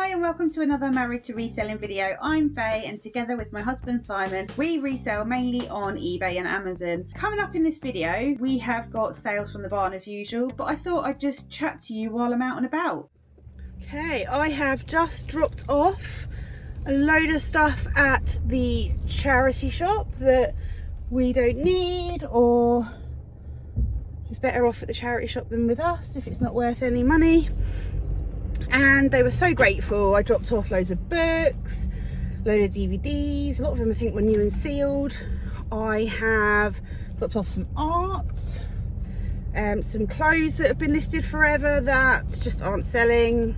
Hi and welcome to another Married to Reselling video. I'm Faye and together with my husband Simon, we resell mainly on eBay and Amazon. Coming up in this video, we have got sales from the barn as usual, but I thought I'd just chat to you while I'm out and about. Okay, I have just dropped off a load of stuff at the charity shop that we don't need, or is better off at the charity shop than with us if it's not worth any money. And they were so grateful. I dropped off loads of books, a load of DVDs, a lot of them I think were new and sealed. I have dropped off some art, some clothes that have been listed forever that just aren't selling.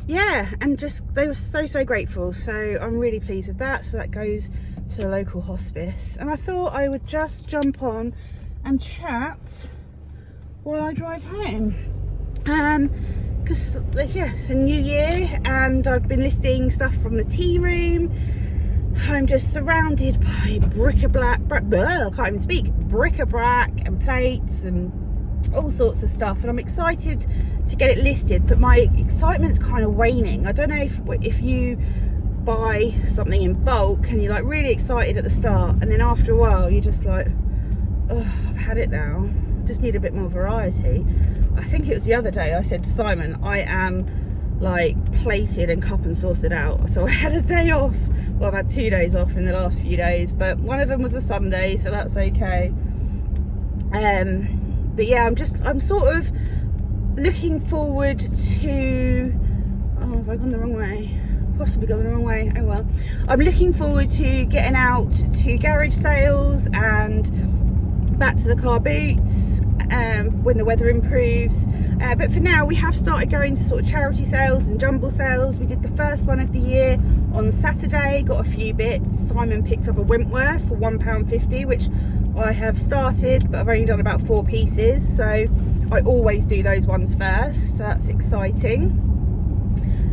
Yeah, and just they were so grateful, so I'm really pleased with that. So that goes to the local hospice, and I thought I would just jump on and chat while I drive home. Because yeah, it's a new year and I've been listing stuff from the tea room. I'm just surrounded by bric-a-brac, I can't even speak, bric-a-brac and plates and all sorts of stuff, and I'm excited to get it listed, but my excitement's kind of waning. I don't know if you buy something in bulk and you're like really excited at the start, and then after a while you're just like, oh, I've had it now, just need a bit more variety. I think it was the other day I said to Simon, I am like plated and cup and saucered out. So I had a day off. Well, I've had 2 days off in the last few days, but one of them was a Sunday, so that's okay. But yeah, I'm sort of looking forward to, oh, have I gone the wrong way? Possibly gone the wrong way, oh well. I'm looking forward to getting out to garage sales and back to the car boots when the weather improves, but for now we have started going to sort of charity sales and jumble sales. We did the first one of the year on Saturday, got a few bits. Simon picked up a Wentworth for £1.50, which I have started, but I've only done about 4 pieces, so I always do those ones first, so that's exciting.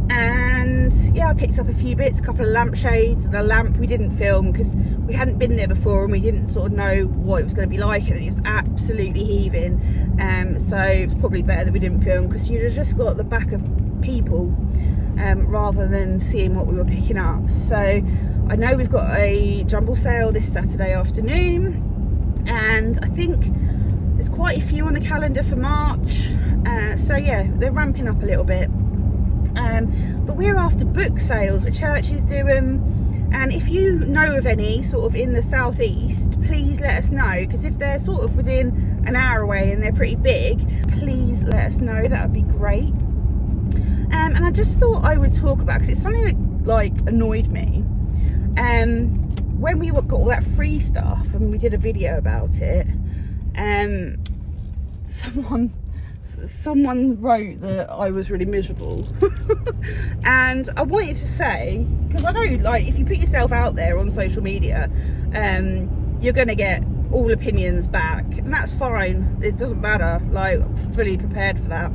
And yeah, I picked up a few bits, a couple of lampshades and a lamp. We didn't film because we hadn't been there before and we didn't sort of know what it was going to be like, and it was absolutely heaving, so it was probably better that we didn't film, because you'd have just got the back of people rather than seeing what we were picking up. So I know we've got a jumble sale this Saturday afternoon, and I think there's quite a few on the calendar for March, so yeah, they're ramping up a little bit. But we're after book sales that churches do, and if you know of any sort of in the southeast, please let us know, because if they're sort of within an hour away and they're pretty big, please let us know, that would be great. And I just thought I would talk about, because it's something that like annoyed me, when we got all that free stuff and we did a video about it, someone wrote that I was really miserable and I wanted to say, because I know like if you put yourself out there on social media, you're gonna get all opinions back, and that's fine, it doesn't matter, like I'm fully prepared for that.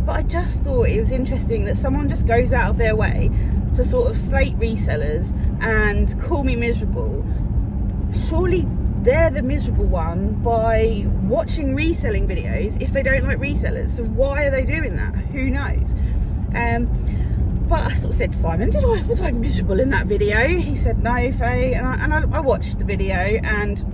But I just thought it was interesting that someone just goes out of their way to sort of slate resellers and call me miserable. Surely they're the miserable one by watching reselling videos if they don't like resellers. So why are they doing that? Who knows? But I sort of said to Simon, was I miserable in that video? He said no, Faye. And I watched the video, and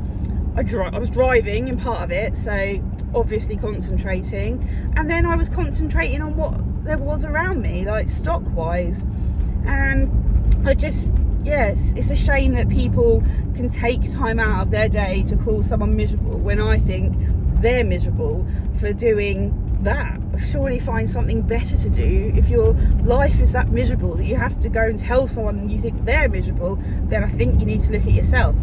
I was driving in part of it, so obviously concentrating, and then I was concentrating on what there was around me, like stock wise, and I just, yes, it's a shame that people can take time out of their day to call someone miserable when I think they're miserable for doing that. Surely find something better to do. If your life is that miserable that you have to go and tell someone you think they're miserable, then I think you need to look at yourself.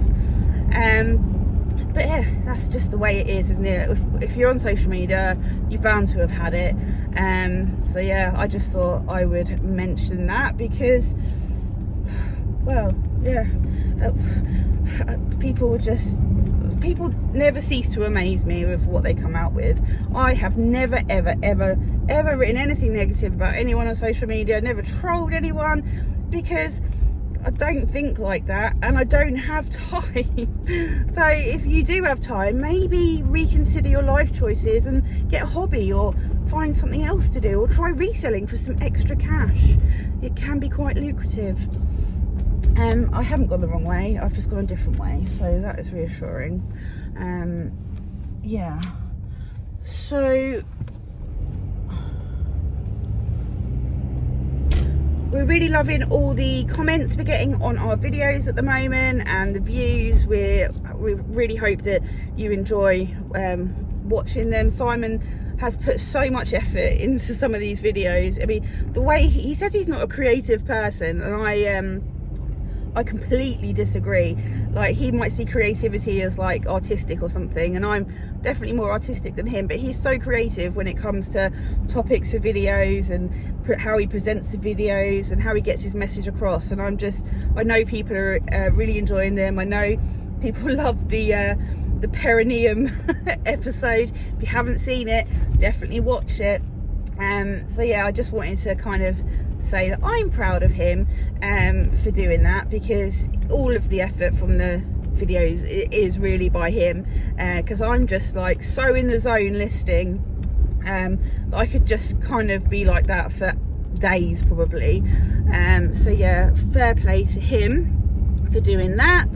But yeah, that's just the way it is, isn't it? If you're on social media, you're bound to have had it. So yeah, I just thought I would mention that, because, well, yeah, people never cease to amaze me with what they come out with. I have never ever written anything negative about anyone on social media, never trolled anyone, because I don't think like that, and I don't have time. So if you do have time, maybe reconsider your life choices and get a hobby, or find something else to do, or try reselling for some extra cash. It can be quite lucrative. I haven't gone the wrong way, I've just gone a different way, so that is reassuring. Yeah, so we're really loving all the comments we're getting on our videos at the moment, and the views. We really hope that you enjoy watching them. Simon has put so much effort into some of these videos. I mean, the way he says he's not a creative person, and I completely disagree. Like, he might see creativity as like artistic or something, and I'm definitely more artistic than him, but he's so creative when it comes to topics of videos and how he presents the videos and how he gets his message across. And I know people are really enjoying them. I know people love the perineum episode. If you haven't seen it, definitely watch it. So yeah, I just wanted to kind of say that I'm proud of him for doing that, because all of the effort from the videos is really by him, because I'm just like so in the zone listing that I could just kind of be like that for days probably. So yeah, fair play to him for doing that.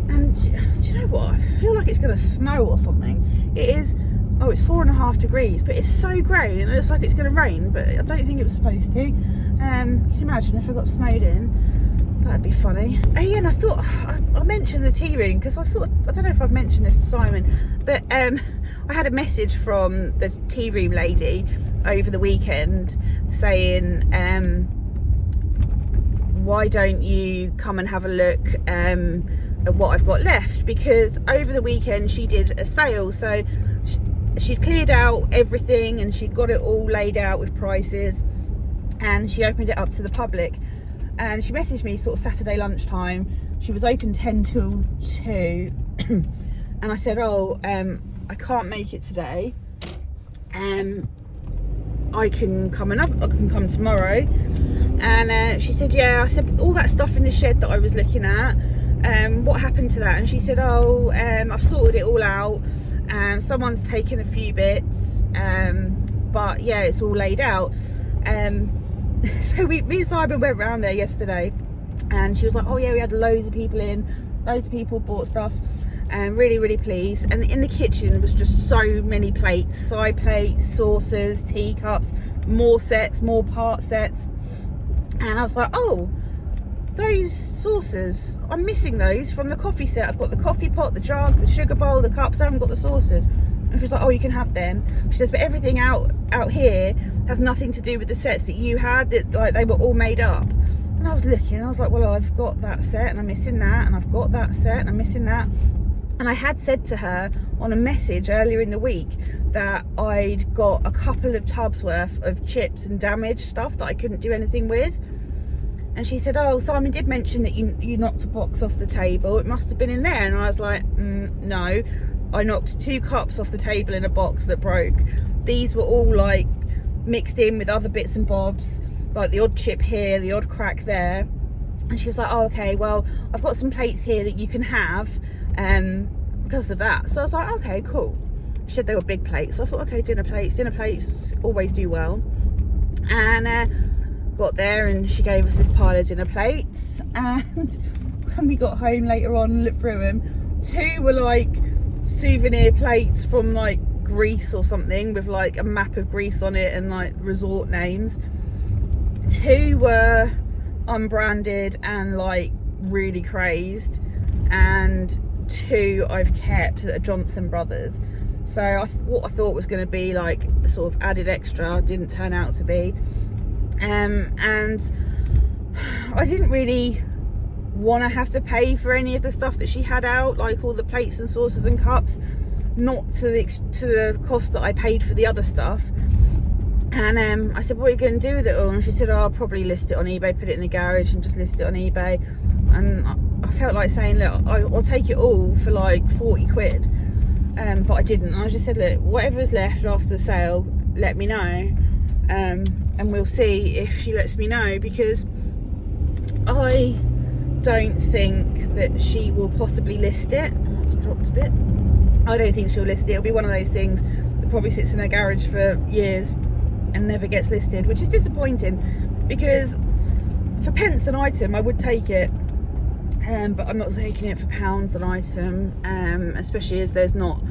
And do you know what, I feel like it's going to snow or something. It is. Oh, it's 4.5 degrees, but it's so grey and it looks like it's going to rain, but I don't think it was supposed to. Can you imagine if I got snowed in? That'd be funny. Oh yeah, and I thought I mentioned the tea room, because I don't know if I've mentioned this to Simon, but I had a message from the tea room lady over the weekend saying, why don't you come and have a look at what I've got left? Because over the weekend she did a sale, so she'd cleared out everything and she'd got it all laid out with prices, and she opened it up to the public. And she messaged me sort of Saturday lunchtime. She was open 10 till 2 and I said, oh, I can't make it today, I can come tomorrow. And she said, yeah. I said, all that stuff in the shed that I was looking at, what happened to that? And she said, oh, I've sorted it all out. Someone's taken a few bits, but yeah, it's all laid out. So me and Simon went round there yesterday, and she was like, oh yeah, we had loads of people in, loads of people bought stuff, and really pleased. And in the kitchen was just so many plates, side plates, saucers, teacups, more sets, more part sets. And I was like, oh, those saucers, I'm missing those from the coffee set. I've got the coffee pot, the jug, the sugar bowl, the cups, I haven't got the saucers. And she was like, oh, you can have them. She says, but everything out here has nothing to do with the sets that you had, that like they were all made up. And I was looking, I was like, well, I've got that set and I'm missing that, and I've got that set and I'm missing that. And I had said to her on a message earlier in the week that I'd got a couple of tubs worth of chips and damaged stuff that I couldn't do anything with. And she said, oh, Simon did mention that you knocked a box off the table. It must have been in there. And I was like, no. I knocked 2 cups off the table in a box that broke. These were all like mixed in with other bits and bobs, like the odd chip here, the odd crack there. And she was like, oh, okay, well, I've got some plates here that you can have because of that. So I was like, okay, cool. She said they were big plates. So I thought, okay, dinner plates always do well. And got there and she gave us this pile of dinner plates, and when we got home later on and looked through them, 2 were like souvenir plates from like Greece or something, with like a map of Greece on it and like resort names. 2 were unbranded and like really crazed, and 2 I've kept at Johnson Brothers. So what I thought was going to be like a sort of added extra didn't turn out to be. And I didn't really want to have to pay for any of the stuff that she had out, like all the plates and saucers and cups, not to the cost that I paid for the other stuff. And I said, what are you going to do with it all? And she said, oh, I'll probably list it on eBay, put it in the garage and just list it on eBay. And I felt like saying, look, I'll take it all for like 40 quid. But I didn't. I just said, look, whatever's left after the sale, let me know. And we'll see if she lets me know, because I don't think that she will possibly list it. Oh, it's dropped a bit. I don't think she'll list it. It'll be one of those things that probably sits in her garage for years and never gets listed, which is disappointing, because for pence an item I would take it, but I'm not taking it for pounds an item, especially as there's not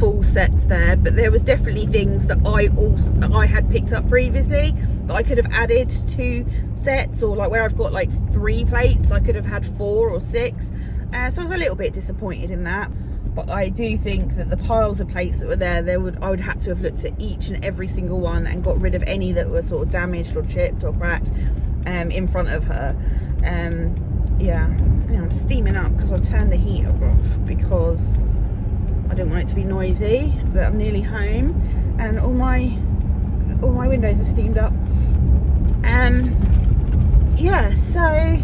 full sets there. But there was definitely things that I had picked up previously that I could have added to sets, or like where I've got like 3 plates, I could have had 4 or 6. So I was a little bit disappointed in that. But I do think that the piles of plates that were there, I would have to have looked at each and every single one and got rid of any that were sort of damaged or chipped or cracked in front of her. Yeah, I'm steaming up because I've turned the heater off because I don't want it to be noisy. But I'm nearly home and all my windows are steamed up. Yeah, so I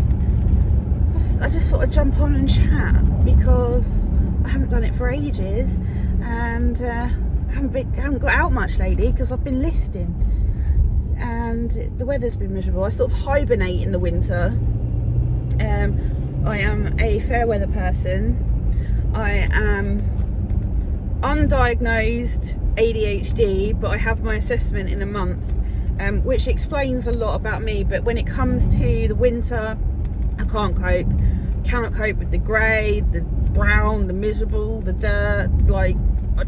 just thought I'd jump on and chat because I haven't done it for ages, and haven't got out much lately because I've been listing and the weather's been miserable. I sort of hibernate in the winter. I am a fair weather person. I am undiagnosed ADHD, but I have my assessment in a month, which explains a lot about me. But when it comes to the winter, I can't cope. Cannot cope with the grey, the brown, the miserable, the dirt. Like, I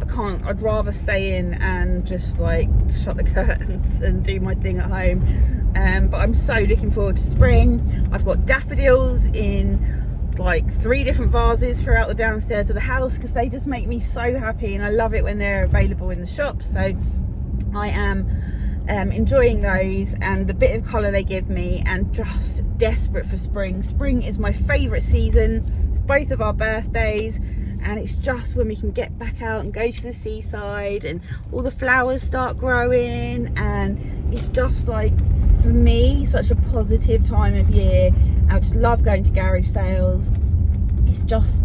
can't. I'd rather stay in and just like shut the curtains and do my thing at home. But I'm so looking forward to spring. I've got daffodils in like 3 different vases throughout the downstairs of the house because they just make me so happy, and I love it when they're available in the shops. So I am enjoying those and the bit of colour they give me, and just desperate for spring. Spring is my favourite season. It's both of our birthdays, and it's just when we can get back out and go to the seaside and all the flowers start growing, and it's just like, for me, such a positive time of year. I just love going to garage sales. It's just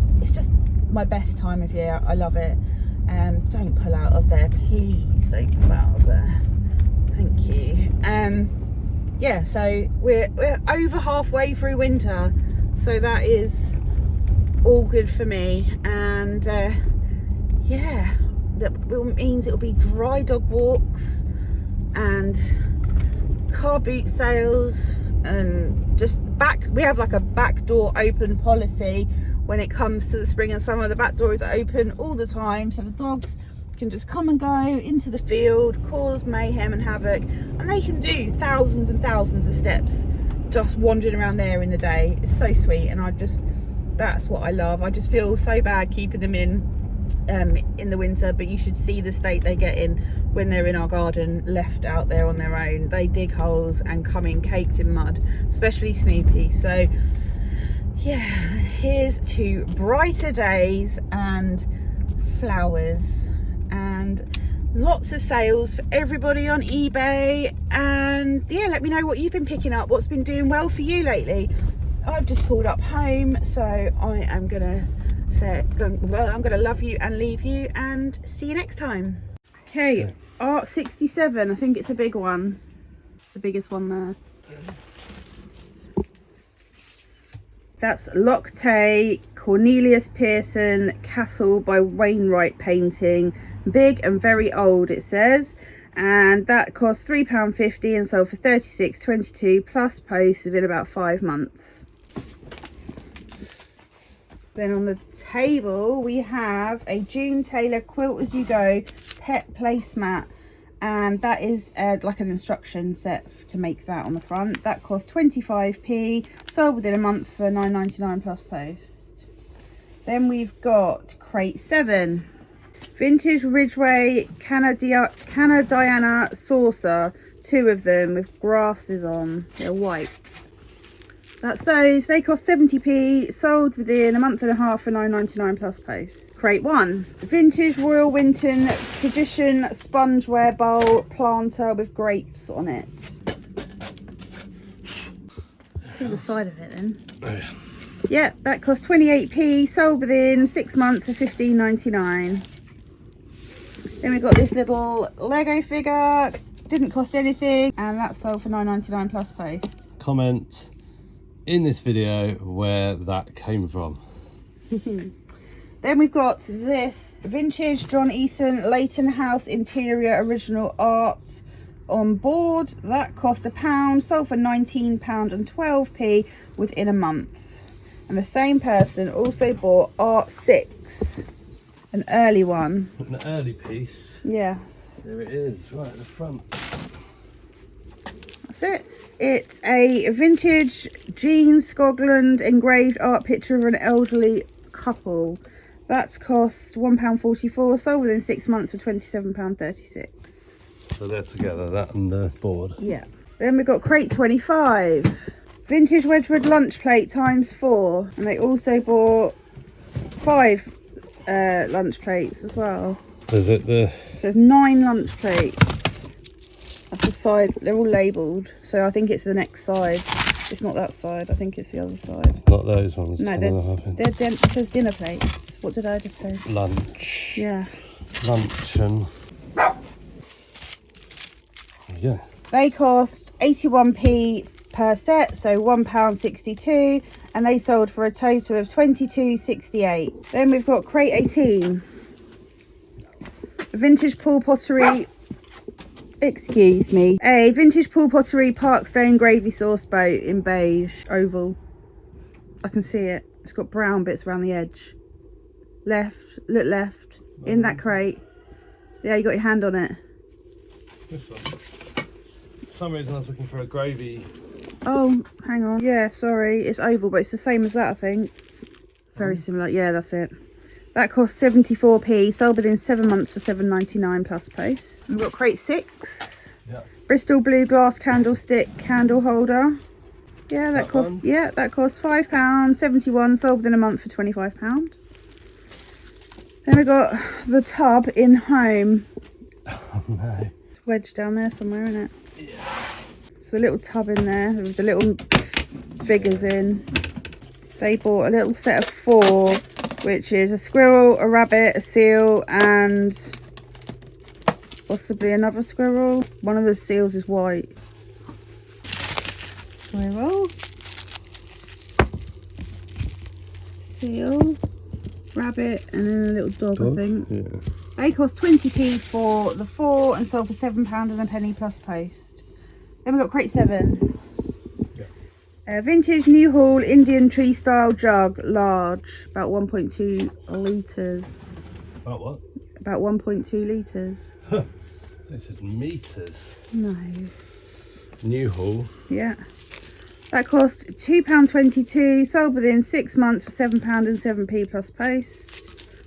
my best time of year. I love it. Don't pull out of there, please. Don't pull out of there. Thank you. Yeah, so we're over halfway through winter, so that is all good for me. And yeah, that means it'll be dry dog walks and car boot sales, and just we have like a back door open policy when it comes to the spring and summer. The back doors are open all the time, so the dogs can just come and go into the field, cause mayhem and havoc, and they can do thousands and thousands of steps just wandering around there in the day. It's so sweet, and that's what I love. I just feel so bad keeping them in the winter, but you should see the state they get in when they're in our garden, left out there on their own. They dig holes and come in caked in mud, especially Snoopy. So yeah, here's to brighter days and flowers and lots of sales for everybody on eBay. And yeah, let me know what you've been picking up, what's been doing well for you lately. I've just pulled up home, so I am gonna say, well, I'm gonna love you and leave you, and see you next time. Okay, Art 67, I think it's a big one. It's the biggest one there. That's Loctay Cornelius Pearson Castle by Wainwright painting. Big and very old, it says. And that cost £3.50 and sold for £36.22 plus post within about 5 months. Then on the table we have a June Taylor Quilt As You Go pet placemat, and that is like an instruction set to make that on the front. That cost 25p, sold within a month for £9.99 plus post. Then we've got crate 7, vintage Ridgeway Canadiana saucer, 2 of them with grasses on. They're white. That's those. They cost 70p, sold within a month and a half for £9.99 plus post. Crate 1, vintage Royal Winton Tradition spongeware bowl planter with grapes on it. See the side of it then. Oh, yeah. Yep, that cost 28p, sold within 6 months for £15.99. Then we've got this little Lego figure, didn't cost anything, and that's sold for £9.99 plus post. Comment in this video where that came from. Then we've got this vintage John Eason Leighton House interior original art on board. That cost £1, sold for £19.12 within a month. And the same person also bought Art 6, an early one. An early piece. Yes. There it is, right at the front. That's it. It's a vintage Jean Scogland engraved art picture of an elderly couple. That costs £1.44, sold within 6 months for £27.36. So they're together, that and the board. Yeah. Then we've got crate 25. Vintage Wedgwood lunch plate ×4. And they also bought 5 lunch plates as well. Is it the... So there's 9 lunch plates. That's the side, they're all labelled. So I think it's the next side. It's not that side, I think it's the other side. Not those ones? No, it says dinner plates. What did I just say? Lunch. Yeah. Luncheon. Yeah. They cost 81p per set, so £1.62, and they sold for a total of £22.68. Then we've got crate 18. A vintage Paul Pottery, excuse me, a vintage Paul Pottery Parkstone gravy sauce boat in beige oval. I can see it. It's got brown bits around the edge. Left, look left, in that crate. Yeah, you got your hand on it. This one. For some reason I was looking for a gravy. Oh, hang on. Yeah, sorry, it's oval, but it's the same as that, I think. Very similar. Yeah, that's it. That cost 74p, sold within 7 months for £7.99 plus post. We've got crate 6. Yeah. Bristol blue glass candlestick candle holder. Yeah, that costs £5.71, sold within a month for £25. Then we've got the tub in home. Oh no. It's wedged down there somewhere, isn't it? Yeah. It's a little tub in there with the little figures in. They bought a little set of 4, which is a squirrel, a rabbit, a seal, and possibly another squirrel. One of the seals is white. Squirrel, seal, rabbit, and then a little dog, I think. Yeah. They cost 20p for the 4 and sold for £7.01 plus post. Then we've got crate 7. Yeah. A vintage Newhall Indian tree style jug, large, about 1.2 litres. About what? About 1.2 litres. Huh. They said meters. No. Newhall. Yeah. That cost £2.22, sold within 6 months for £7.07 plus post.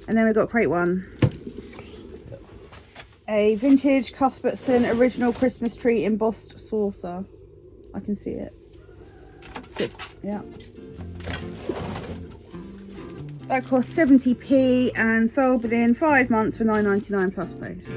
And then we've got crate 1. Yep. A vintage Cuthbertson original Christmas tree embossed saucer. I can see it. Yeah. That cost 70p and sold within 5 months for £9.99 plus post.